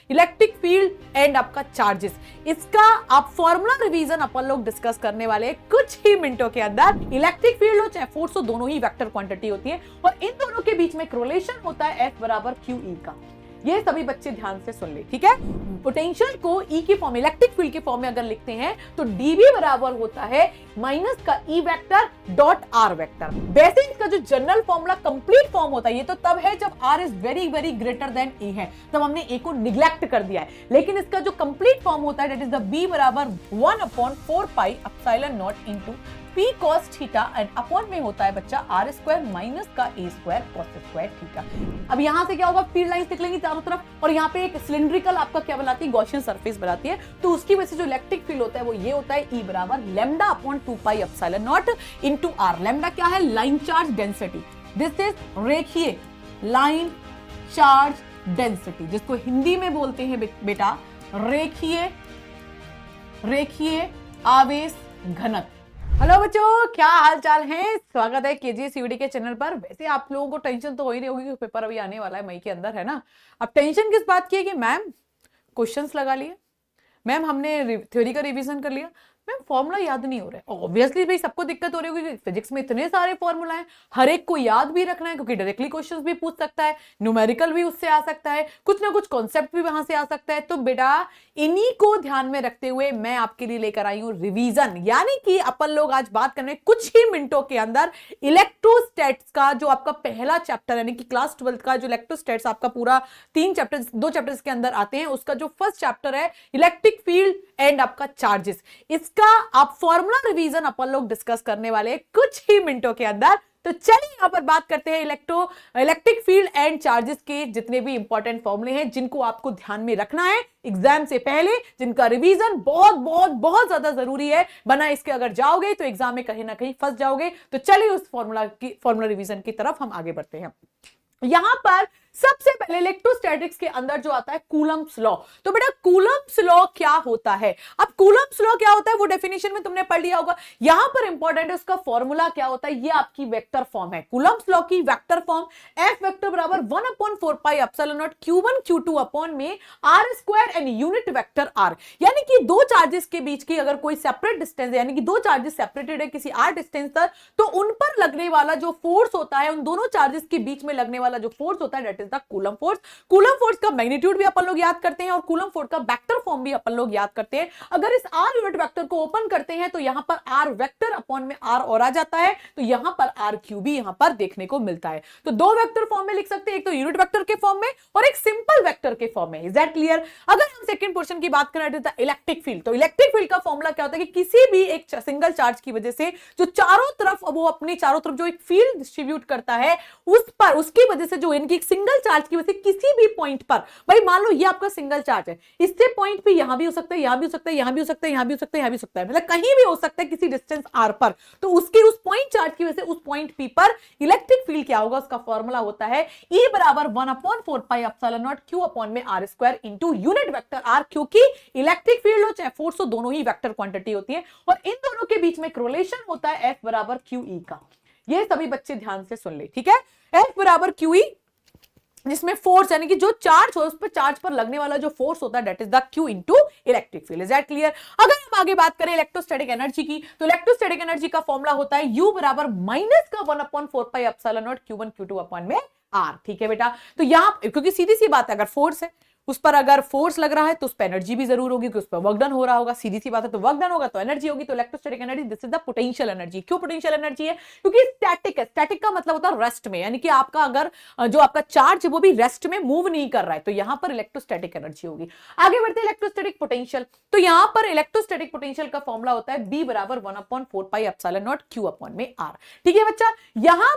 Electric field and आपका charges, इसका आप फॉर्मूला रिवीजन अपन लोग डिस्कस करने वाले हैं कुछ ही मिनटों के अंदर। इलेक्ट्रिक फील्ड हो चाहे फोर्स हो, दोनों ही वेक्टर क्वांटिटी होती है और इन दोनों के बीच में एक रिलेशन होता है F बराबर QE का। ये सभी बच्चे ध्यान से सुन ले, ठीक है। पोटेंशियल को E की फॉर्म, इलेक्ट्रिक फील्ड के फॉर्म में अगर लिखते हैं तो dV बराबर होता है माइनस का E vector dot R vector. वैसे इसका जो जनरल फॉर्मूला कंप्लीट फॉर्म होता है ये तो तब है जब R is very very greater then E है, तब हमने A को निग्लेक्ट कर दिया है। लेकिन इसका जो कंप्लीट फॉर्म होता है दैट इज द B बराबर 1/4 pi epsilon naught into P cos theta and upon में होता है बच्चा R स्क्वायर माइनस का A square cos square theta. अब यहां से क्या होगा, फील्ड लाइंस निकलेंगी चारों तरफ और यहाँ पे एक सिलिंड्रिकल आपका क्या बनाती है, गॉसियन सरफेस बनाती है। तो उसकी वजह से जो इलेक्ट्रिक फील्ड होता है वो ये होता है E बराबर लैम्डा अपॉन 2 पाई epsilon naught into R। Lambda क्या है, line charge density. This is रेखीय लाइन चार्ज डेंसिटी, जिसको हिंदी में बोलते हैं बेटा रेखीय आवेश घनत्व। हेलो बच्चों, क्या हाल चाल है, स्वागत है KGSUD के चैनल पर। वैसे आप लोगों को टेंशन तो हो ही नहीं होगी, पेपर अभी आने वाला है मई के अंदर, है ना। अब टेंशन किस बात की है कि मैम क्वेश्चंस लगा लिए, मैम हमने थ्योरी का रिवीजन कर लिया, मैम फॉर्मूला याद नहीं हो रहा है। ऑब्वियसली भाई सबको दिक्कत हो रही होगी, फिजिक्स में इतने सारे फॉर्मूला हैं, हर एक को याद भी रखना है क्योंकि डायरेक्टली क्वेश्चंस भी पूछ सकता है, न्यूमेरिकल भी उससे आ सकता है, कुछ ना कुछ कॉन्सेप्ट भी वहां से आ सकता है। तो बेटा इन्हीं को ध्यान में रखते हुए मैं आपके लिए लेकर आई हूं रिवीजन, यानी कि अपन लोग आज बात करने कुछ ही मिनटों के अंदर इलेक्ट्रोस्टैट्स का जो आपका पहला चैप्टर यानी कि क्लास 12 का जो इलेक्ट्रोस्टैट्स आपका पूरा 3 चैप्टर 2 चैप्टर्स के अंदर आते हैं, उसका जो फर्स्ट चैप्टर है इलेक्ट्रिक फील्ड एंड आपका चार्जेस, इसका आप फॉर्मूला रिवीजन अपन लोग डिस्कस करने वाले हैं कुछ ही मिनटों के अंदर। तो चलिए यहां पर बात करते हैं इलेक्ट्रिक फील्ड एंड चार्जेस के जितने भी इंपॉर्टेंट फॉर्मूले हैं जिनको आपको ध्यान में रखना है एग्जाम से पहले, जिनका रिवीजन बहुत बहुत बहुत ज्यादा जरूरी है, बना इसके अगर जाओगे तो एग्जाम में कहीं ना कहीं फंस जाओगे। तो चलिए उस फॉर्मूला रिवीजन की तरफ हम आगे बढ़ते हैं। यहां पर सबसे पहले इलेक्ट्रोस्टैटिक्स के अंदर जो आता है कूलम्ब्स लॉ। तो बेटा कूलम्ब्स लॉ क्या होता है, अब कूलम्ब्स लॉ क्या होता है वो डेफिनेशन में तुमने पढ़ लिया होगा। यहां पर इंपॉर्टेंट है उसका फॉर्मूला क्या होता है, ये आपकी वेक्टर फॉर्म है। कूलम्ब्स लॉ की वेक्टर फॉर्म F वेक्टर बराबर 1/4 pi epsilon not Q1 Q2 upon में R square and unit vector R। यानी कि दो चार्जेस के बीच की अगर कोई सेपरेट डिस्टेंस है, यानी कि दो चार्जेस सेपरेटेड है किसी R डिस्टेंस पर, तो उन पर लगने वाला जो फोर्स होता है, उन दोनों चार्जेस के बीच में लगने वाला जो फोर्स होता है कूलम फोर्स। कूलम फोर्स का मैग्नीट्यूड भी अपन लोग याद करते हैं और कूलम फोर्स का वेक्टर फॉर्म भी अपन लोग याद करते हैं। अगर इस R यूनिट वेक्टर को ओपन करते हैं तो यहां पर R वेक्टर अपॉन में R और आ जाता है, तो यहां पर R क्यूब भी यहां पर देखने को मिलता है। तो दो वेक्टर फॉर्म में लिख सकते हैं, एक तो यूनिट वेक्टर के फॉर्म में और एक सिंपल वेक्टर के फॉर्म में। Is that clear. अगर हम सेकंड पोर्शन की बात करें इलेक्ट्रिक फील्ड, तो इलेक्ट्रिक फील्ड का फॉर्मूला क्या होता है कि किसी भी एक सिंगल चार्ज की वजह से जो चारों तरफ वो अपनी चारों तरफ जो एक फील्ड डिस्ट्रीब्यूट करता है उस पर, उसकी वजह से जो इनकी सिंगल चार्ज की वजह से किसी भी पॉइंट पर, भाई मान लो ये आपका सिंगल चार्ज है, इससे पॉइंट पे यहां भी हो सकता है, यहां भी हो सकता है, यहां भी हो सकता है, यहां भी हो सकता है, यहां भी हो सकता है, मतलब कहीं भी हो सकता है किसी डिस्टेंस r पर, तो उसकी उस पॉइंट चार्ज की वजह से उस पॉइंट p पर इलेक्ट्रिक फील्ड क्या होगा, उसका फॉर्मूला होता है E बराबर 1/4 pi epsilon not Q upon में R square into unit vector R, क्योंकि इलेक्ट्रिक फील्ड हो चाहे फोर्स हो, दोनों ही वेक्टर क्वांटिटी होती है और इन दोनों के बीच में एक रिलेशन होता है F बराबर QE का। ये सभी बच्चे ध्यान से सुन ले, ठीक है। F बराबर QE, जिसमें फोर्स यानी कि जो चार्ज हो उस पर चार्ज पर लगने वाला जो फोर्स होता है that is the Q into electric field. Is that clear. अगर हम आगे बात करें इलेक्ट्रोस्टैटिक एनर्जी की, तो इलेक्ट्रोस्टैटिक एनर्जी का फॉर्मूला होता है U बराबर माइनस का 1/4 pi epsilon not Q1 Q2 upon में R। ठीक है बेटा। तो यहां क्योंकि सीधी सी बात है, अगर फोर्स है उस पर अगर फोर्स लग रहा है तो उस पर एनर्जी भी जरूर होगी, उस पर वर्क डन हो रहा होगा, सीधी सी बात है। तो वर्क डन होगा तो एनर्जी होगी, तो electrostatic energy this is the potential energy. क्यों पोटेंशियल एनर्जी है, क्योंकि स्टैटिक है। स्टैटिक का मतलब होता है रेस्ट में, यानी कि आपका अगर जो आपका चार्ज है वो भी रेस्ट में मूव नहीं कर रहा है, तो यहां पर इलेक्ट्रोस्टैटिक एनर्जी होगी। आगे बढ़ते हैं इलेक्ट्रोस्टैटिक पोटेंशियल। तो यहां पर इलेक्ट्रोस्टैटिक पोटेंशियल का फॉर्मूला होता है B बराबर 1/4 pi epsilon not Q upon में R। ठीक है बच्चा। यहां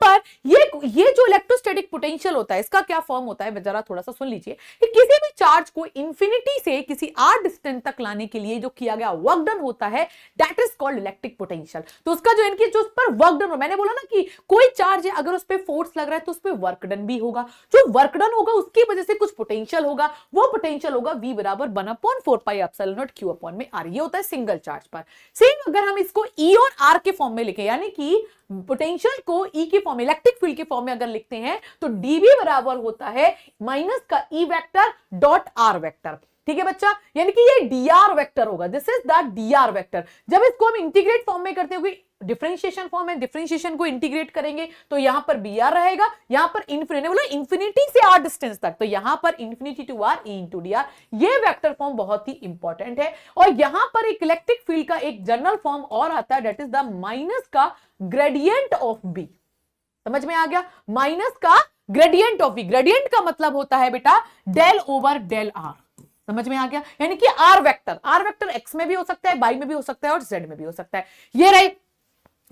पर ये जो इलेक्ट्रोस्टैटिक पोटेंशियल होता है इसका क्या फॉर्म होता है, जरा थोड़ा सा सुन लीजिए कि किसी भी चार्ज को इंफिनिटी से किसी r डिस्टेंस तक लाने के लिए जो किया गया वर्क डन होता है that is called electric potential. तो उसका जो इनकी जो उस पर वर्क डन हो, मैंने बोला ना कि कोई चार्ज है अगर उस पर फोर्स लग रहा है तो उस पर वर्क डन भी होगा, जो वर्क डन होगा उसकी वजह से कुछ पोटेंशियल होगा, वो पोटेंशियल होगा V बराबर 1/4 pi epsilon not Q upon में R। ये होता है सिंगल चार्ज पर। सेम अगर हम इसको E और R के फॉर्म में लिखें, यानी कि पोटेंशियल को को ई की फॉर्म, इलेक्ट्रिक फील्ड के फॉर्म में अगर लिखते हैं तो डीबी बराबर होता है माइनस का E vector dot R vector. ठीक है बच्चा, यानी कि ये डीआर वेक्टर होगा, this is the DR vector. जब इसको हम इंटीग्रेट फॉर्म में करते हैं, डिफरेंशिएशन फॉर्म है, डिफरेंशिएशन को इंटीग्रेट करेंगे तो यहां पर बी आर रहेगा, यहां पर इन्फिनिटी, बोला इन्फिनिटी से आर डिस्टेंस तक, तो यहां पर infinity to R E into D R, ये वेक्टर फॉर्म बहुत ही इंपॉर्टेंट है। और यहां पर एक इलेक्ट्रिक फील्ड का एक जनरल फॉर्म और आता है, दैट इज द माइनस का ग्रेडियंट ऑफ बी। समझ में आ गया, माइनस का ग्रेडियंट ऑफ बी। ग्रेडियंट का मतलब होता है बेटा डेल ओवर डेल आर। समझ में आ गया, यानी कि आर वेक्टर एक्स में भी हो सकता है, वाई में भी हो सकता है और जेड में भी हो सकता है। ये रही।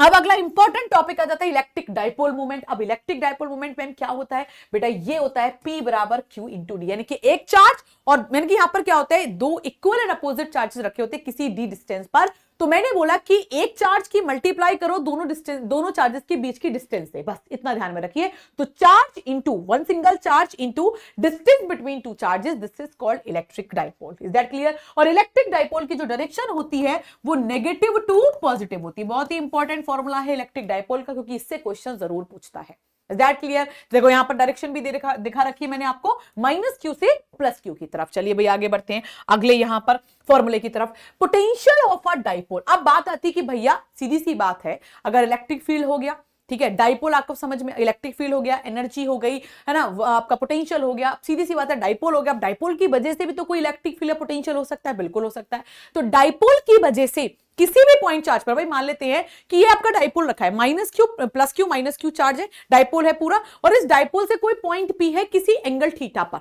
अब अगला इंपॉर्टेंट टॉपिक आ जाता है इलेक्ट्रिक डाइपोल मोमेंट। अब इलेक्ट्रिक डाइपोल मोमेंट में क्या होता है बेटा, ये होता है P बराबर Q इंटू डी, यानी कि एक चार्ज और यानी कि यहां पर क्या होता है, दो इक्वल एंड अपोजिट चार्जेस रखे होते हैं किसी डी डिस्टेंस पर। तो मैंने बोला कि एक चार्ज की मल्टीप्लाई करो दोनों चार्जेस के बीच की डिस्टेंस से, बस इतना ध्यान में रखिए। तो charge into one single charge into distance between two charges, this is called electric dipole. Is that clear? और इलेक्ट्रिक डाइपोल की जो डायरेक्शन होती है वो नेगेटिव टू पॉजिटिव होती है। बहुत ही इंपॉर्टेंट फॉर्मूला है इलेक्ट्रिक डाइपोल का, क्योंकि इससे क्वेश्चन जरूर पूछता है। Is that clear? देखो यहां पर डायरेक्शन भी दिखा रखी है मैंने आपको, माइनस क्यू से प्लस क्यू की तरफ। चलिए भाई आगे बढ़ते हैं अगले यहां पर फॉर्मूले की तरफ। Potential of a dipole. अब बात आती है कि भैया सीधी सी बात है, अगर इलेक्ट्रिक फील्ड हो गया, ठीक है, डाइपोल आपको समझ में, इलेक्ट्रिक फील्ड हो गया, एनर्जी हो गई, है ना, आपका पोटेंशियल हो गया, सीधी सी बात है डाइपोल हो गया। अब डाइपोल की वजह से भी तो कोई इलेक्ट्रिक फील्ड या पोटेंशियल हो सकता है, बिल्कुल हो सकता है। तो डाइपोल की वजह से किसी भी पॉइंट चार्ज पर, भाई मान लेते हैं कि ये आपका डाइपोल रखा है, minus Q plus Q minus Q charge है, डाइपोल है पूरा, और इस डाइपोल से कोई पॉइंट पी है किसी एंगल थीटा पर,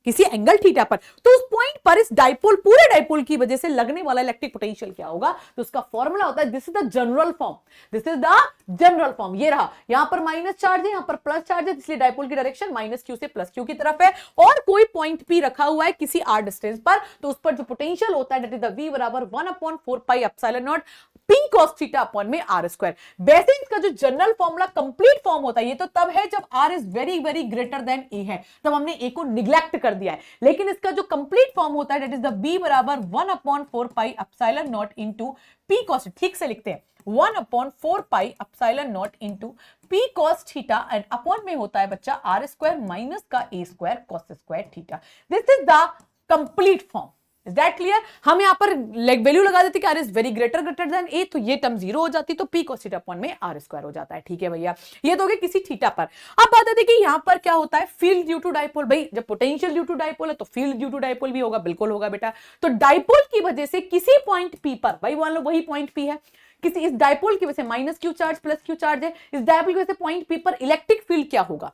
किसी एंगल थीटा पर, तो उस पॉइंट पर इस डाइपोल, पूरे डाइपोल की वजह से लगने वाला इलेक्ट्रिक पोटेंशियल क्या होगा, तो उसका फॉर्मूला होता है, this is the general form, this is the general form. ये रहा, यहां पर माइनस चार्ज है, यहां पर प्लस चार्ज है, इसलिए डाइपोल की डायरेक्शन माइनस क्यू से प्लस क्यू की तरफ है, और कोई पॉइंट पी रखा हुआ है किसी आर डिस्टेंस पर, तो उस पर जो पोटेंशियल होता है दैट इज द वी बराबर 1/4 pi epsilon not P cos theta upon में आर स्क्वायर। वैसे इसका जो जनरल फॉर्मूला कंप्लीट फॉर्म होता है, ये तो तब है जब R is very very greater then A है, तब हमने A को निग्लेक्ट कर दिया है। लेकिन इसका जो कंप्लीट फॉर्म होता है दैट इज द B बराबर 1/4 pi epsilon naught into P cos, ठीक से लिखते हैं 1/4 pi epsilon naught into P cos theta, and upon में होता है बच्चा R स्क्वायर माइनस का A square cos square theta. This is the complete form. Is that clear? हम यहां पर वैल्यू लगा देते कि R is very greater than A, तो ये टर्म जीरो हो जाती, तो पी cos थीटा अपॉन में आर स्क्वायर हो जाता है। ठीक है भैया, ये तो हो गया किसी थीटा पर। अब बात आती है कि यहां पर क्या होता है, फील्ड ड्यू टू डाइपोल। भाई जब पोटेंशियल ड्यू टू डाइपोल है तो फील्ड ड्यू टू डाइपोल भी होगा, बिल्कुल होगा बेटा। तो डाइपोल की वजह से किसी पॉइंट पी पर, भाई मान लो वही पॉइंट पी है, किसी इस डाइपोल की वजह से minus Q charge plus Q charge है, इस डाइपोल की वजह से पॉइंट पी पर इलेक्ट्रिक फील्ड क्या होगा।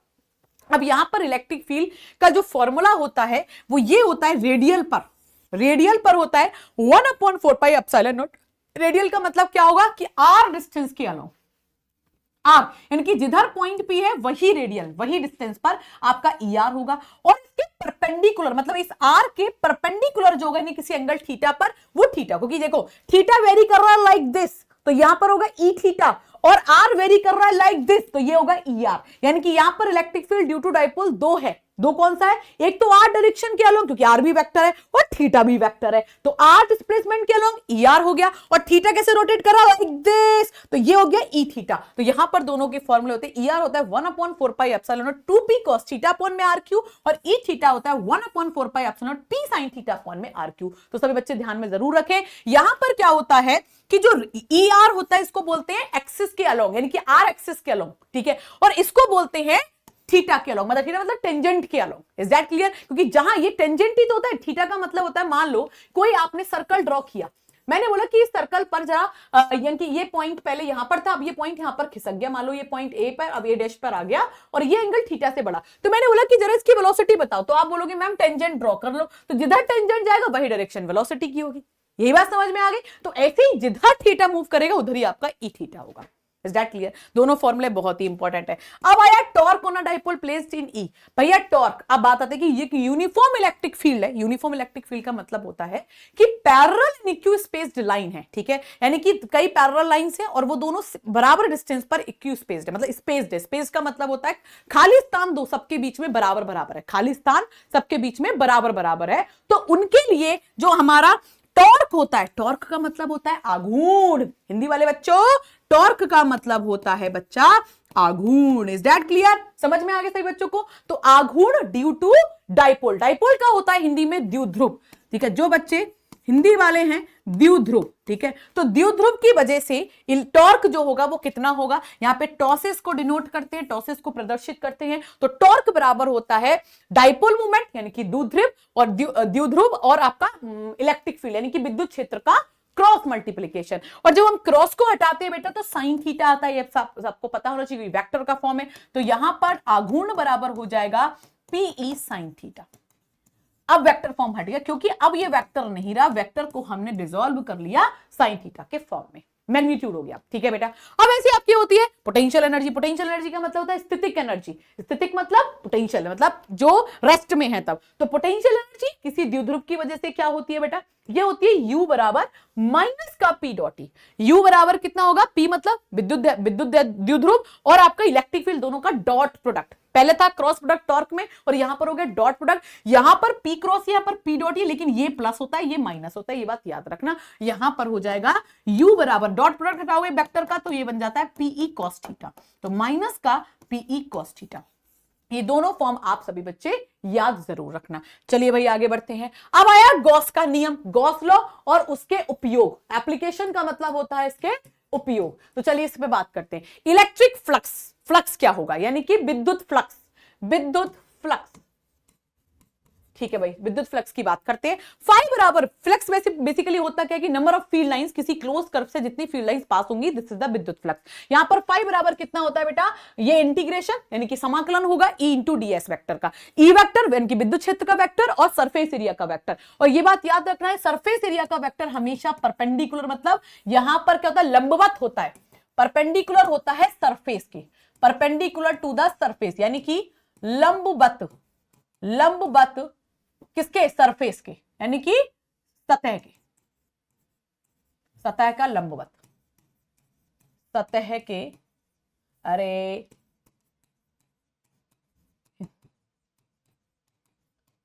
अब यहां पर इलेक्ट्रिक फील्ड का जो फॉर्मूला होता है वो ये होता है रेडियल पर होता है 1/4 पाई एप्सिलॉन नॉट। रेडियल का मतलब क्या होगा कि आर डिस्टेंस के अलोंग, आर यानी कि जिधर पॉइंट पी है वही रेडियल, वही डिस्टेंस पर आपका ई आर होगा, और इसके परपेंडिकुलर मतलब इस आर के परपेंडिकुलर जो होगा किसी एंगल थीटा पर, वो थीटा, क्योंकि देखो थीटा वेरी कर रहा है लाइक दिस, तो यहां पर होगा ई थीटा, और आर वेरी कर रहा है लाइक दिस, तो ये होगा ई आर। यानी कि यहां पर electric field due to dipole दो है, दो कौन सा है, एक तो आर डायरेक्शन के अलोंग, क्योंकि आर भी वेक्टर है और थीटा भी वेक्टर है, तो आर डिस्प्लेसमेंट के अलोंग ई आर हो गया, और थीटा कैसे रोटेट कर रहा है लाइक दिस, तो ये हो गया ई थीटा। तो यहां पर दोनों के फॉर्मूले होते हैं, ई आर होता है 1/4 pi epsilon not 2p cos theta upon में आर क्यू, और ई थीटा होता है 1/4 pi epsilon not p sin theta upon में आर क्यू। तो सभी बच्चे ध्यान में जरूर रखें, यहां पर क्या होता है कि जो ई आर होता है इसको बोलते हैं एक्सिस के अलोंग, यानी कि आर एक्सिस के अलोंग, ठीक है, और इसको बोलते हैं थीटा के अलोंग, मतलब थीटा मतलब टेंजेंट के अलोंग। Is that clear? क्योंकि जहां ये टेंजेंट ही तो होता है, थीटा का मतलब होता है, मान लो कोई आपने सर्कल ड्रॉ किया, मैंने बोला कि इस सर्कल पर जरा यानी कि ये पॉइंट पहले यहां पर था, अब ये पॉइंट यहां पर खिसक गया, मान लो ये पॉइंट ए पर, अब ये डैश पर आ गया, और ये एंगल थीटा से बढ़ा, तो मैंने बोला कि जरा इसकी वेलोसिटी बताओ, तो आप बोलोगे मैम टेंजेंट ड्रॉ कर लो, तो जिधर टेंजेंट जाएगा वही डायरेक्शन वेलोसिटी की होगी। यही बात समझ में आ गई? तो ऐसे ही जिधर थीटा मूव करेगा उधर ही आपका ई थीटा होगा। Is that clear? दोनों फॉर्मूले बहुत ही इंपॉर्टेंट है। अब आया torque on a dipole placed in E. भैया टॉर्क, अब बात आती है कि ये यूनिफॉर्म इलेक्ट्रिक फील्ड है। यूनिफॉर्म इलेक्ट्रिक फील्ड का मतलब होता है कि पैरेलल इक्यू स्पेस्ड लाइन है, ठीक है, यानी कि कई पैरेलल लाइंस हैं और वो दोनों बराबर डिस्टेंस पर इक्यू स्पेस्ड है, मतलब स्पेस्ड है। स्पेस का मतलब होता है खाली स्थान दो सबके बीच में बराबर बराबर है, खाली स्थान सबके बीच में बराबर बराबर है, तो उनके लिए जो हमारा टॉर्क होता है, टॉर्क का मतलब होता है आघूर्ण। हिंदी वाले बच्चों, टॉर्क का मतलब होता है बच्चा आघूर्ण। Is that clear? समझ में आ गया सभी बच्चों को? तो आघूर्ण ड्यू टू डाइपोल। डाइपोल का होता है हिंदी में द्विध्रुव। ठीक है, जो बच्चे हिंदी वाले हैं द्विध्रुव, ठीक है, तो द्विध्रुव की वजह से टॉर्क जो होगा वो कितना होगा, यहां पे टॉसेस को डिनोट करते हैं, टॉसेस को प्रदर्शित करते हैं, तो टॉर्क बराबर होता है डाइपोल मूवमेंट यानी कि द्विध्रुव और द्विध्रुव और आपका इलेक्ट्रिक फील्ड यानी कि विद्युत क्षेत्र का क्रॉस मल्टीप्लीकेशन। और जब हम क्रॉस को हटाते हैं बेटा तो साइन थीटा आता है, ये सबको पता होना चाहिए, वेक्टर का फॉर्म है। तो यहां पर आघूर्ण बराबर हो जाएगा पीई साइन थीटा। अब वेक्टर फॉर्म हट गया क्योंकि अब ये वेक्टर नहीं रहा, वेक्टर को हमने डिसॉल्व कर लिया साइन थीटा के फॉर्म में, मैग्नीट्यूड हो गया। ठीक है बेटा, अब ऐसी आपकी होती है पोटेंशियल एनर्जी। पोटेंशियल एनर्जी का मतलब होता है स्थितिक एनर्जी। स्थितिक मतलब पोटेंशियल मतलब जो रेस्ट में है तब। तो पोटेंशियल एनर्जी किसी द्विध्रुव की वजह से क्या होती है बेटा, ये होती है U बराबर माइनस का P डॉट ई। U बराबर कितना होगा, P मतलब विद्युत द्विध्रुव और आपका इलेक्ट्रिक फील्ड दोनों का डॉट प्रोडक्ट। पहले था क्रॉस प्रोडक्ट टॉर्क में और यहां पर हो गया डॉट प्रोडक्ट। यहां पर P क्रॉस, यहां पर P डॉट, ये लेकिन ये प्लस होता है ये माइनस होता है, ये बात याद रखना। यहां पर हो जाएगा U बराबर डॉट प्रोडक्ट हटाओगे वेक्टर का तो ये बन जाता है Pe cos थीटा, तो माइनस का Pe cos थीटा। ये दोनों फॉर्म आप सभी बच्चे याद जरूर रखना। चलिए भाई आगे बढ़ते हैं। अब आया गॉस का नियम, गॉस लॉ और उसके उपयोग। एप्लीकेशन का मतलब होता है इसके उपयोग। तो चलिए इस पे बात करते हैं। इलेक्ट्रिक फ्लक्स, फ्लक्स क्या होगा यानी कि विद्युत फ्लक्स, विद्युत फ्लक्स। ठीक है भाई, विद्युत फ्लक्स की बात करते हैं। फाई बराबर फ्लक्स बेसिकली होता क्या है कि नंबर ऑफ फील्ड लाइंस, किसी क्लोज कर्व से जितनी फील्ड लाइंस पास होंगी, दिस इज द विद्युत फ्लक्स। यहां पर फाई बराबर कितना होता है बेटा, ये इंटीग्रेशन यानी कि समाकलन होगा ई इंटू डीएस वेक्टर का। ई वेक्टर यानी कि विद्युत क्षेत्र का वेक्टर और सरफेस एरिया का वेक्टर। और ये बात याद रखना है, सरफेस एरिया का वेक्टर हमेशा परपेंडिकुलर, मतलब यहां पर क्या होता है, लंबवत होता है, परपेंडिकुलर होता है सरफेस के, परपेंडिकुलर टू द सरफेस यानी कि लंबवत, लंबवत किसके, सरफेस के यानी कि सतह के, सतह का लंबवत, सतह के, अरे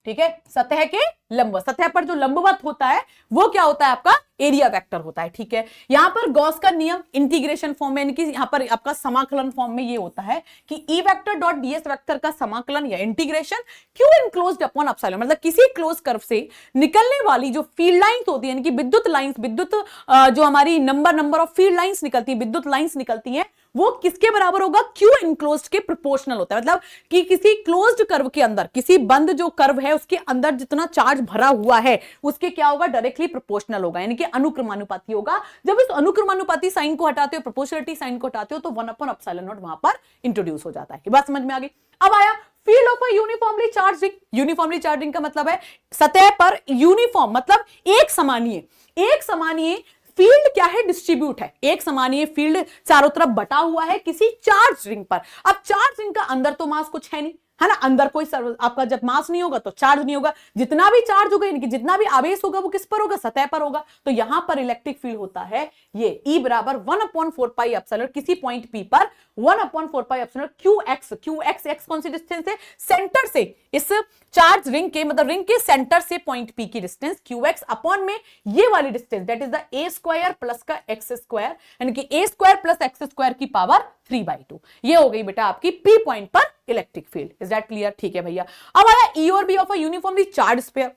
ठीक है, सतह के लंबवत, सतह पर जो लंबवत होता है वो क्या होता है, आपका एरिया वेक्टर होता है। ठीक है, यहां पर गॉस का नियम इंटीग्रेशन फॉर्म में यानी कि यहां पर आपका समाकलन फॉर्म में ये होता है कि ई वेक्टर डॉट डीएस वेक्टर का समाकलन या integration Q enclosed upon epsilon, मतलब किसी क्लोज कर्व से निकलने वाली जो फील्ड लाइंस होती है यानी कि विद्युत लाइंस, विद्युत जो हमारी नंबर ऑफ फील्ड लाइंस निकलती है, विद्युत लाइंस निकलती है, वो किसके बराबर होगा, क्यू इनक्लोज्ड के प्रोपोर्शनल होता है। मतलब कि किसी क्लोज्ड कर्व के अंदर, किसी बंद जो कर्व है उसके अंदर जितना चार्ज भरा हुआ है उसके क्या होगा, डायरेक्टली प्रोपोर्शनल होगा यानी कि अनुक्रमानुपाती होगा। जब इस अनुक्रमानुपाती साइन को हटाते हो, प्रोपोर्शनलिटी साइन को हटाते हो तो 1 अपॉन एप्सिलॉन नॉट वहां पर इंट्रोड्यूस हो जाता है। ये बात समझ में आ गई। अब आया field of a uniformly charge ring. Uniformly charge ring का मतलब है सतह पर यूनिफॉर्म, मतलब एक समानीय, एक समानीय फील्ड क्या है, डिस्ट्रीब्यूट है, एक समानीय फील्ड चारों तरफ बटा हुआ है किसी चार्ज रिंग पर। अब चार्ज रिंग का अंदर तो मास कुछ है नहीं, है ना, अंदर कोई आपका जब मास नहीं होगा तो चार्ज नहीं होगा, जितना भी चार्ज होगा यानी कि जितना भी आवेश होगा वो किस पर होगा, सतह पर होगा। तो यहां पर इलेक्ट्रिक फील्ड होता है ये E बराबर 1/4 पाई एप्सिलॉन, किसी पॉइंट P पर 1/4 pi epsilon Q x, x कौन सी डिस्टेंस है, सेंटर से, इस चार्ज रिंग के मतलब रिंग के सेंटर से पॉइंट P की डिस्टेंस क्यू एक्स अपॉन में ये वाली distance that is the A square plus का एक्स स्क्वायर यानी कि A square plus X square की पावर 3/2। ये हो गई बेटा आपकी P पॉइंट पर electric field. Is that clear? ठीक है भैया। अब आया ई और B of a uniformly charge sphere.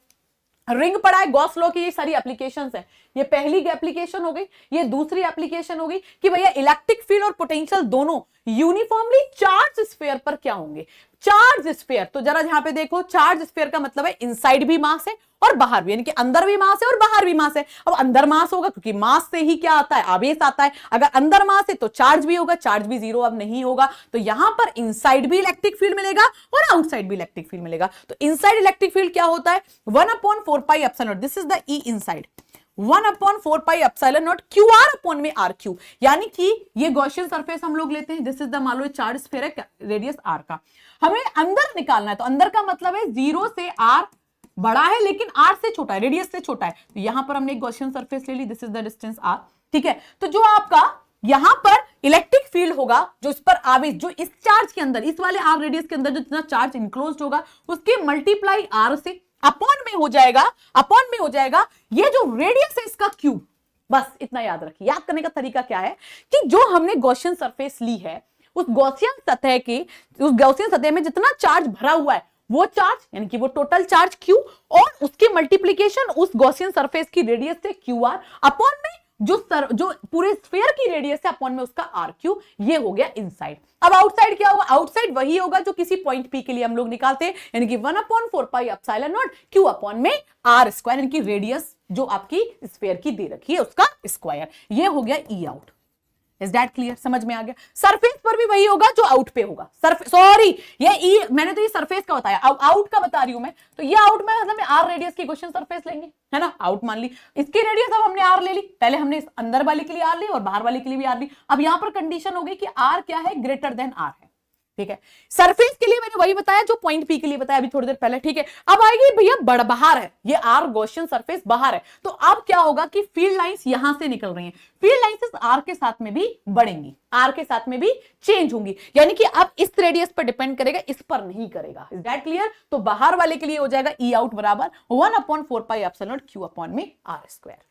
Ring पड़ा है, गॉस लॉ की ये सारी एप्लीकेशंस हैं। ये पहली एप्लीकेशन हो गई, ये दूसरी एप्लीकेशन हो गई कि भैया इलेक्ट्रिक फील्ड और पोटेंशियल दोनों यूनिफॉर्मली चार्ज स्फीयर पर क्या होंगे। चार्ज स्फीयर, तो जरा यहां पे देखो, चार्ज स्फीयर का मतलब है इनसाइड भी मास है और बाहर भी, यानी कि अंदर भी मास है और बाहर भी मास है। अब अंदर मास होगा क्योंकि मास से ही क्या आता है, आवेश आता है। अगर अंदर मास है तो चार्ज भी होगा, चार्ज भी जीरो अब नहीं होगा। तो यहां पर इनसाइड भी इलेक्ट्रिक फील्ड मिलेगा और आउटसाइड भी इलेक्ट्रिक फील्ड मिलेगा। तो इनसाइड इलेक्ट्रिक फील्ड क्या होता है, 1/4 pi epsilon not, this is the E inside, 1/4 pi epsilon not Q R upon में आर क्यू, यानी कि ये गॉसियन सरफेस हम लोग लेते हैं, दिस इज द मान लो चार्ज स्फीयर है रेडियस आर का, हमें अंदर निकालना है। तो अंदर का मतलब है 0 से आर बड़ा है लेकिन आर से छोटा है, रेडियस से छोटा है। तो यहां पर हमने एक गॉसियन सरफेस ले ली, this is the distance R. ठीक है, तो जो आपका यहां पर इलेक्ट्रिक फील्ड होगा, जो इस पर आवेश, जो इस चार्ज के अंदर, इस वाले आर रेडियस के अंदर जो जितना चार्ज इनक्लोज्ड होगा उसके मल्टीप्लाई आर से अपॉन में हो जाएगा, अपॉन में हो जाएगा ये जो रेडियस है इसका क्यूब। बस इतना याद रखिए। याद करने का तरीका क्या है कि जो हमने गॉसियन सरफेस ली है उस गॉसियन सतह की, उस गॉसियन सतह में जितना चार्ज भरा हुआ है वो चार्ज यानी कि वो टोटल चार्ज Q और उसकी मल्टीप्लीकेशन उस गॉसियन सरफेस की रेडियस से QR अपॉन में जो पूरे स्फीयर की रेडियस है अपॉन में उसका RQ, ये हो गया इनसाइड। अब आउटसाइड क्या होगा? आउटसाइड वही होगा जो किसी पॉइंट P के लिए हम लोग निकालते हैं, यानी कि 1/4πε0 Q अपॉन में R स्क्वायर, यानी कि रेडियस जो आपकी स्फीयर की दे रखी है उसका स्क्वायर। ये हो गया E out. Is that clear? समझ में आ गया? सरफेस पर भी वही होगा जो आउट पे होगा। सॉरी, ये ई मैंने तो ये सरफेस का बताया, अब आउट का बता रही हूं मैं। तो ये आउट में मतलब आर रेडियस की क्वेश्चन सरफेस लेंगे, है ना? आउट मान ली, इसकी रेडियस अब हमने आर ले ली, पहले हमने इस अंदर वाले के लिए आर ली और बाहर वाले के लिए भी आर ली। अब यहां पर कंडीशन हो गई कि आर क्या है? ग्रेटर देन आर है, ठीक है? सरफेस के लिए मैंने वही बताया जो पॉइंट पी के लिए बताया अभी थोड़ी देर पहले, ठीक है? अब आएगी भैया बड़ बाहर है, ये आर गॉसियन सरफेस बाहर है, तो अब क्या होगा कि फील्ड लाइंस यहां से निकल रही हैं, फील्ड लाइंस आर के साथ में भी बढ़ेंगी, आर के साथ में भी चेंज होंगी, यानी कि अब इस रेडियस पर डिपेंड करेगा, इस पर नहीं करेगा। Is that clear? तो बाहर वाले के लिए हो जाएगा ई आउट बराबर 1/4πε0 Q अपॉन में आर स्क्वायर।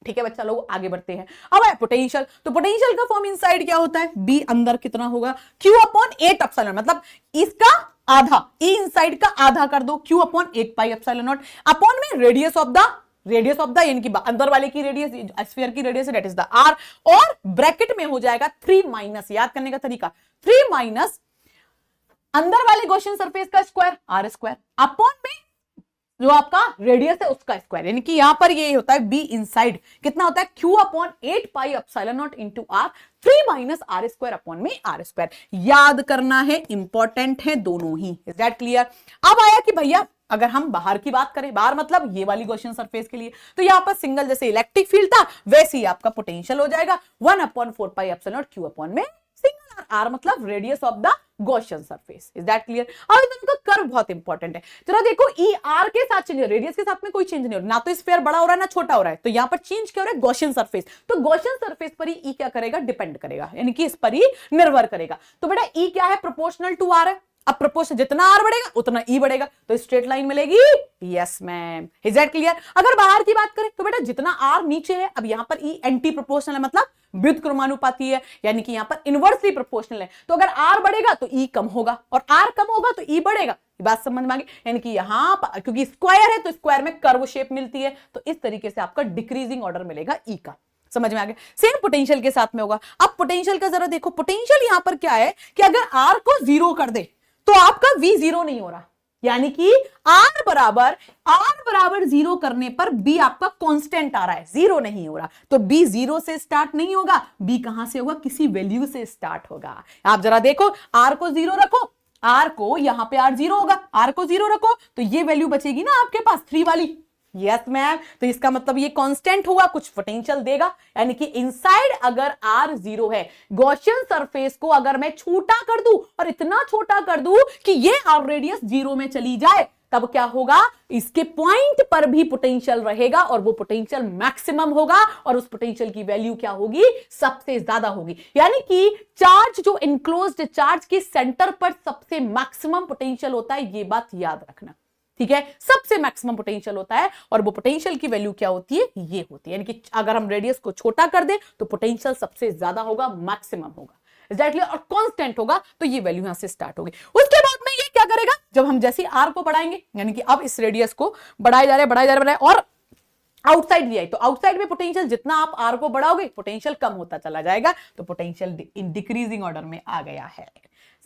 ठीक है बच्चा, लोग आगे बढ़ते हैं। अब है पोटेंशियल, तो पोटेंशियल का फॉर्म इनसाइड क्या होता है? बी अंदर कितना होगा? Q अपॉन 8ε, मतलब इसका आधा, ई इनसाइड का आधा कर दो, Q अपॉन 8πε0 अपॉन में रेडियस ऑफ द यानी कि अंदर वाले की रेडियस, स्फीयर की radius that is the R, और ब्रैकेट में हो जाएगा 3 माइनस, याद करने का तरीका 3 माइनस अंदर वाले गॉसियन सरफेस का स्क्वायर आर स्क्वायर अपॉन में जो आपका रेडियस है उसका स्क्वायर, यानी कि यहां पर ये होता है बी इनसाइड कितना होता है? Q upon 8πε0 into R, 3 minus R square upon में आर स्क्वायर। याद करना है, इंपॉर्टेंट है दोनों ही। Is that clear? अब आया कि भैया अगर हम बाहर की बात करें, बाहर मतलब ये वाली गॉसियन सरफेस के लिए, तो यहां पर सिंगल जैसे इलेक्ट्रिक फील्ड था वैसे ही आपका पोटेंशियल हो जाएगा 1/4πε0 Q अपॉन में सिंगल आर मतलब radius of the Gaussian surface. Is that clear? अब इनका कर्व बहुत इंपॉर्टेंट है, जरा देखो ई आर के साथ चेंज, रेडियस के साथ में कोई चेंज नहीं हो रहा, ना तो स्फीयर बड़ा हो रहा है ना छोटा हो रहा है, तो यहां पर चेंज क्या हो रहा है? Gaussian surface. तो गॉसियन सरफेस पर ही ई क्या करेगा? डिपेंड करेगा, यानी कि इस पर ही निर्भर करेगा। तो बेटा ई क्या है? प्रोपोर्शनल टू आर है। अब प्रोपोर्शन जितना आर बढ़ेगा उतना ई बढ़ेगा, तो स्ट्रेट लाइन मिलेगी। Yes ma'am, is that clear? अगर बाहर की बात करें तो बेटा जितना आर नीचे है, अब यहां पर ई एंटी प्रोपोर्शनल है, मतलब व्युत्क्रमानुपाती है, यानी कि यहां पर इनवर्सली प्रोपोर्शनल है। तो अगर आर बढ़ेगा तो ई कम होगा और आर कम होगा तो ई बढ़ेगा। ये बात समझ में आ गई? यानी कि यहां पर क्योंकि स्क्वायर है तो स्क्वायर में कर्व शेप मिलती है, तो इस तरीके से आपका डिक्रीजिंग ऑर्डर मिलेगा ई का। समझ में आ गया? सेम पोटेंशियल के साथ में होगा। अब पोटेंशियल का जरा देखो, पोटेंशियल यहां पर क्या है कि अगर आर को 0 कर दे तो आपका V 0 नहीं हो रहा, यानी कि R बराबर 0 करने पर B आपका कांस्टेंट आ रहा है, 0 नहीं हो रहा, तो B 0 से स्टार्ट नहीं होगा, B कहां से होगा? किसी वैल्यू से स्टार्ट होगा। आप जरा देखो, R को 0 रखो, R को यहां पे R 0 होगा, R को 0 रखो तो ये वैल्यू बचेगी ना आपके पास 3 वाली। यस मैम, तो इसका मतलब ये कांस्टेंट होगा, कुछ पोटेंशियल देगा, यानी कि इनसाइड अगर R 0 है, गॉसियन सरफेस को अगर मैं छोटा कर दूं और इतना छोटा कर दूं कि ये R रेडियस 0 में चली जाए, तब क्या होगा? इसके पॉइंट पर भी पोटेंशियल रहेगा और वो पोटेंशियल मैक्सिमम होगा और उस पोटेंशियल की वैल्यू क्या होगी? सबसे ज्यादा होगी। यानी कि चार्ज जो इनक्लोज्ड चार्ज के सेंटर पर सबसे मैक्सिमम पोटेंशियल होता है, ये बात याद रखना, ठीक है? सबसे मैक्सिमम पोटेंशियल होता है और वो पोटेंशियल की वैल्यू क्या होती है? ये होती है, यानी कि अगर हम रेडियस को छोटा कर दें तो पोटेंशियल सबसे ज्यादा होगा, मैक्सिमम होगा। Is that clear? और कांस्टेंट होगा तो ये वैल्यू यहां से स्टार्ट होगी। उसके बाद में ये क्या करेगा? जब हम जैसे आर को बढ़ाएंगे, यानी कि अब इस रेडियस को बढ़ाए जा रहे हैं और आउटसाइड लिया, तो आउटसाइड में पोटेंशियल जितना आप आर को बढ़ाओगे पोटेंशियल कम होता चला जाएगा, तो पोटेंशियल इन डिक्रीजिंग ऑर्डर में आ गया है।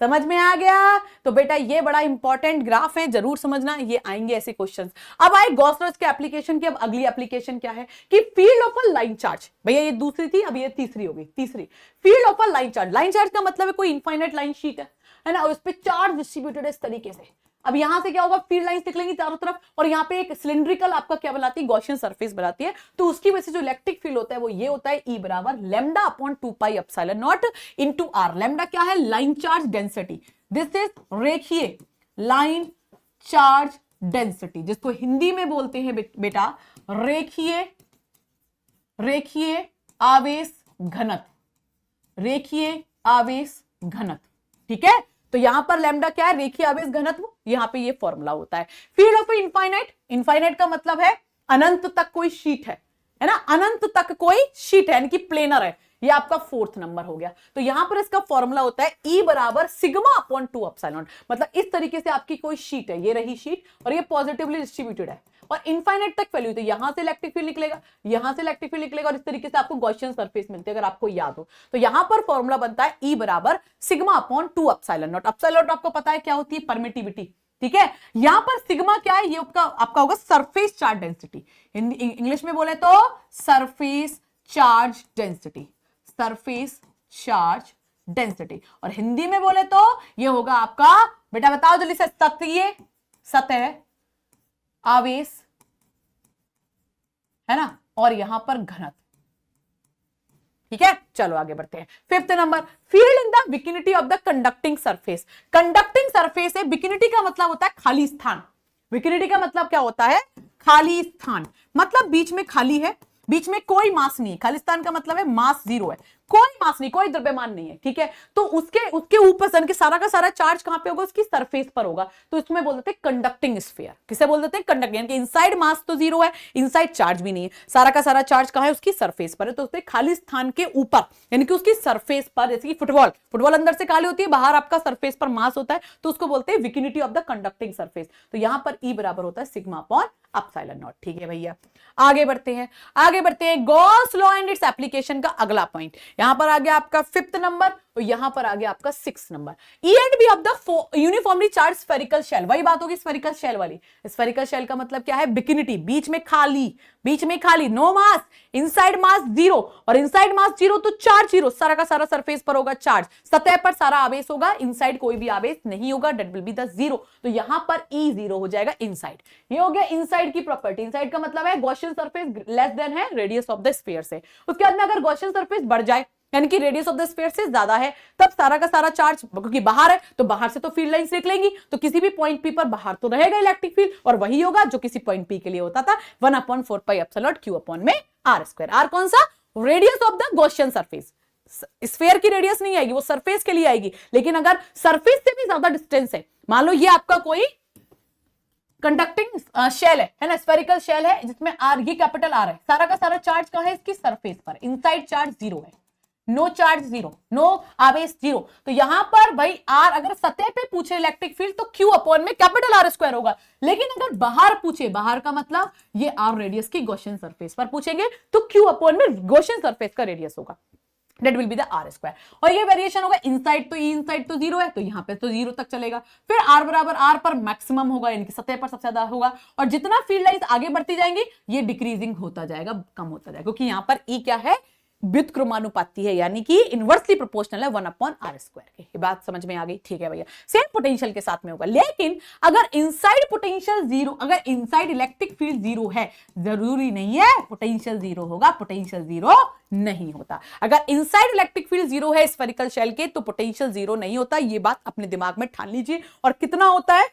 समझ में आ गया? तो बेटा ये बड़ा इंपॉर्टेंट ग्राफ है, जरूर समझना, ये आएंगे ऐसे क्वेश्चंस। अब आए गॉस-लॉज के एप्लीकेशन की। अब अगली एप्लीकेशन क्या है कि field of a line charge, भैया ये दूसरी थी, अब ये तीसरी होगी। तीसरी, field of a line charge. Line charge का मतलब है कोई इनफाइनाइट लाइन शीट है ना, उस पर चार्ज डिस्ट्रीब्यूटेड इस तरीके से। अब यहां से क्या होगा? फील्ड लाइंस निकलेंगी चारों तरफ और यहाँ पे एक सिलिंड्रिकल आपका क्या बनाती है? गॉसियन सरफेस बनाती है। तो उसकी वजह से जो इलेक्ट्रिक फील्ड होता है वो ये होता है E बराबर lambda upon 2πε0 into R. Lambda क्या है? Line charge density. This is रेखीय लाइन चार्ज डेंसिटी, जिसको हिंदी में बोलते हैं बेटा रेखीय आवेश घनत्व। रेखीय आवेश घनत्व, ठीक है? तो यहां पर लैम्डा क्या है? रेखीय आवेश घनत्व। यहां पे ये फॉर्मूला होता है। फील्ड ऑफ इनफाइनाइट, इनफाइनाइट का मतलब है अनंत तक कोई शीट है ना, अनंत तक कोई शीट है, यानी कि प्लेनर है। ये आपका 4th नंबर हो गया। तो यहां पर इसका फॉर्मूला होता है E बराबर सिग्मा अपॉन 2 एप्सिलॉन। मतलब इस तरीके से आपकी कोई शीट है, ये रही शीट और ये पॉजिटिवली डिस्ट्रीब्यूटेड है और इनफाइनाइट तक वैल्यू, तो यहां से इलेक्ट्रिक फील्ड निकलेगा, यहां से इलेक्ट्रिक फील्ड निकलेगा और इस तरीके से आपको गॉसियन सरफेस मिलती है, अगर आपको याद हो। तो यहां पर फॉर्मूला बनता है E बराबर sigma upon 2 epsilon not. Epsilon not आपको पता है क्या होती है, परमिटिविटी, ठीक है। यहां पर सिग्मा क्या है, ये आपका होगा सरफेस चार्ज डेंसिटी, इंग्लिश में बोले तो surface charge density, surface charge density, और हिंदी में बोले तो ये होगा आपका, बेटा बताओ जल्दी से, सतह आवेश, है ना, और यहां पर घनत्व, ठीक है। चलो आगे बढ़ते हैं। 5th नंबर, field in the vicinity of the conducting surface. Conducting surface है, विकिनिटी का मतलब होता है खाली स्थान। विकिनिटी का मतलब क्या होता है, खाली स्थान, मतलब बीच में खाली है, बीच में कोई मास नहीं है। खाली स्थान का मतलब है मास 0 है, कोई मास नहीं, कोई द्रव्यमान नहीं है, ठीक है। तो उसके ऊपर सन के सारा का सारा चार्ज कहां पे होगा, उसकी सरफेस पर होगा, तो इसमें बोल देते हैं कंडक्टिंग स्फीयर। किसे बोल देते हैं, कंडक्टिंग, यानी कि इनसाइड मास तो 0 है, इनसाइड चार्ज भी नहीं है, सारा का सारा चार्ज कहां है, उसकी सरफेस पर है। तो उसके खाली स्थान के ऊपर, यानी कि उसकी सरफेस पर, जैसे कि फुटबॉल अंदर से खाली होती है, बाहर आपका सरफेस पर मास होता है, तो उसको बोलते हैं विकिनिटी ऑफ द कंडक्टिंग सरफेस। तो यहां पर E बराबर होता है सिग्मा अपॉन एप्सिलॉन नॉट, ठीक है भैया। आगे बढ़ते हैं Gauss law and its application का अगला पॉइंट। यहां पर आ गया आपका 5th नंबर और यहां पर आ गया आपका 6th number. E and B of the uniformly charge spherical shell, वही बात होगी स्फेरिकल शेल वाली। स्फेरिकल शेल का मतलब क्या है, विकिनिटी, बीच में खाली, नो मास, इनसाइड मास 0, और इनसाइड मास 0 तो चार्ज 0, सारा का सारा सरफेस पर होगा चार्ज, सतह पर सारा आवेश होगा, इनसाइड कोई भी आवेश नहीं होगा, डेट विल बी द 0। तो यहां पर E 0 हो जाएगा इनसाइड। ये हो गया इनसाइड की प्रॉपर्टी। इनसाइड का मतलब है गॉसियन सरफेस लेस देन है रेडियस ऑफ द स्फीयर से। उसके बाद में अगर गॉसियन सरफेस बढ़ जाए, यानी कि रेडियस ऑफ द स्फीयर से ज्यादा है, तब सारा का सारा चार्ज, क्योंकि बाहर है तो बाहर से तो फील्ड लाइंस निकलेंगी, तो किसी भी पॉइंट P पर बाहर तो रहेगा इलेक्ट्रिक फील्ड, और वही होगा जो किसी पॉइंट P के लिए होता था 1/4 पाई एप्सिलॉन Q अपॉन में R²। R कौन सा, radius of the Gaussian surface. Sphere की रेडियस नहीं आएगी, वो सरफेस के लिए आएगी, लेकिन अगर सरफेस से भी ज्यादा डिस्टेंस है, मान लो ये आपका कोई कंडक्टिंग शेल है ना, स्फेरिकल शेल है जिसमें R, ये कैपिटल R है, सारा का सारा चार्ज कहां है, इसकी सरफेस पर, इनसाइड चार्ज 0 है, नो चार्ज 0, नो आवेश 0। तो यहां पर भाई R अगर सतह पे पूछे इलेक्ट्रिक फील्ड तो Q अपॉन में कैपिटल R² होगा, लेकिन अगर बाहर पूछे, बाहर का मतलब ये R रेडियस की गॉसियन सरफेस पर पूछेंगे तो Q अपॉन में गॉसियन सरफेस का रेडियस होगा, That will be the R²। और ये वेरिएशन होगा, इनसाइड तो E इनसाइड तो 0 है, तो यहाँ पे तो 0 तक चलेगा। फिर R बराबर R पर मैक्सिमम होगा, यानी कि सतह पर सबसे ज्यादा होगा, और जितना फील्ड लाइंस आगे बढ़ती जाएंगी ये डिक्रीजिंग होता जाएगा, कम होता जाएगा, क्योंकि यहाँ पर E क्या है, व्युत्क्रमानुपाती है, यानी कि इनवर्सली प्रोपोर्शनल है 1/R²। के ये बात समझ में आ गई, ठीक है भैया। सेम पोटेंशियल के साथ में होगा, लेकिन अगर इनसाइड पोटेंशियल 0, अगर इनसाइड इलेक्ट्रिक फील्ड 0 है, जरूरी नहीं है पोटेंशियल 0 होगा, पोटेंशियल 0 नहीं होता। अगर इनसाइड इलेक्ट्रिक फील्ड 0 है स्फेरिकल शेल के, तो पोटेंशियल 0 नहीं होता, ये बात अपने दिमाग में ठान लीजिए। और कितना होता है,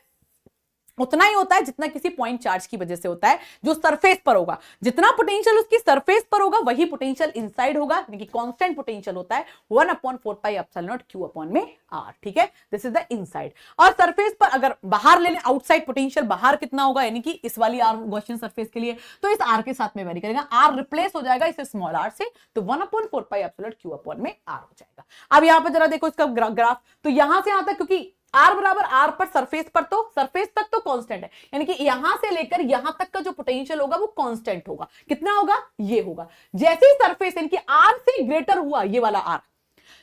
उतना ही होता है जितना किसी पॉइंट चार्ज की वजह से होता है, जो सरफेस पर होगा। जितना पोटेंशियल उसकी सरफेस पर होगा वही पोटेंशियल इनसाइड होगा, यानी कि कांस्टेंट पोटेंशियल होता है 1/4 pi epsilon not Q upon में R, ठीक है। This is the inside. और सरफेस पर अगर बाहर ले लें, आउटसाइड पोटेंशियल बाहर कितना होगा, यानी कि इस वाली R गॉसियन सरफेस के लिए, तो इस R के साथ में वेरी करेगा, R रिप्लेस हो जाएगा इस स्मॉल r से, तो 1/4 पाई एप्सिलॉन Q अपॉन में R हो जाएगा। अब यहां पर जरा देखो इसका ग्राफ, तो यहां से यहां तक, क्योंकि R बराबर R पर सरफेस पर, तो सरफेस तक तो कांस्टेंट है, यानी कि यहां से लेकर यहां तक का जो पोटेंशियल होगा वो कांस्टेंट होगा। कितना होगा, ये होगा। जैसे ही सरफेस यानी कि R से ग्रेटर हुआ, ये वाला R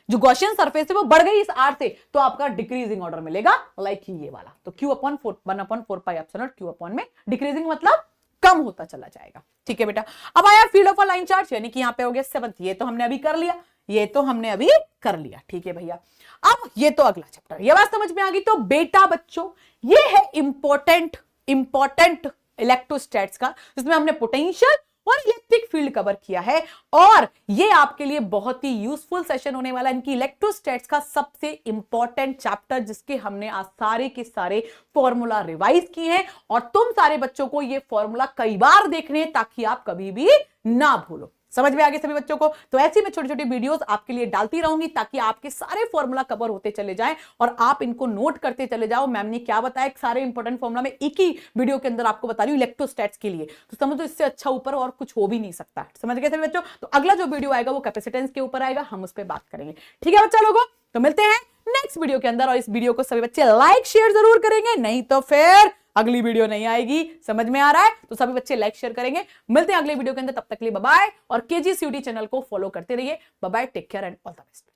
जो गॉसियन सरफेस है वो बढ़ गई इस R से, तो आपका डिक्रीजिंग ऑर्डर मिलेगा, लाइक ये वाला। तो Q upon 1/4 pi epsilon Q upon में डिक्रीजिंग मतलब कम होता चला जाएगा, ठीक है बेटा। अब आया field of a line charge, यानी कि यहां पे हो गया 7th, ये तो हमने अभी कर लिया, ये तो हमने अभी कर लिया, ठीक है भैया। अब ये तो अगला चैप्टर, ये बात समझ में आ गई। तो बेटा बच्चों, ये है इंपॉर्टेंट इलेक्ट्रोस्टैट्स का, जिसमें हमने पोटेंशियल और इलेक्ट्रिक फील्ड कवर किया है, और ये आपके लिए बहुत ही यूजफुल सेशन होने वाला है। इनकी इलेक्ट्रोस्टैट्स का सबसे इंपॉर्टेंट चैप्टर, जिसके हमने आज सारे के सारे फॉर्मूला रिवाइज किए हैं, और तुम सारे बच्चों को ये फॉर्मूला कई बार देखने हैं ताकि आप कभी भी ना भूलो। समझ में आ गई सभी बच्चों को? तो ऐसी मैं छोटी छोटी वीडियोस आपके लिए डालती रहूंगी ताकि आपके सारे फॉर्मूला कवर होते चले जाएं और आप इनको नोट करते चले जाओ। मैम ने क्या बताया, सारे इंपॉर्टेंट फॉर्मूला में एक ही वीडियो के अंदर आपको बता रही हूं इलेक्ट्रोस्टैट्स के लिए। तो समझो इससे अच्छा ऊपर और कुछ हो भी नहीं सकता। समझ गए सभी बच्चों? तो अगला जो वीडियो आएगा वो कैपेसिटेंस के ऊपर आएगा, हम उस पर बात करेंगे। ठीक है बच्चा लोगों, तो मिलते हैं नेक्स्ट वीडियो के अंदर। और इस वीडियो को सभी बच्चे लाइक शेयर जरूर करेंगे, नहीं तो फिर अगली वीडियो नहीं आएगी। समझ में आ रहा है? तो सभी बच्चे लाइक शेयर करेंगे। मिलते हैं अगले वीडियो के अंदर, तब तक के लिए बाय बाय। और केजी सीयूटी चैनल को फॉलो करते रहिए। Bye bye, take care and all the best.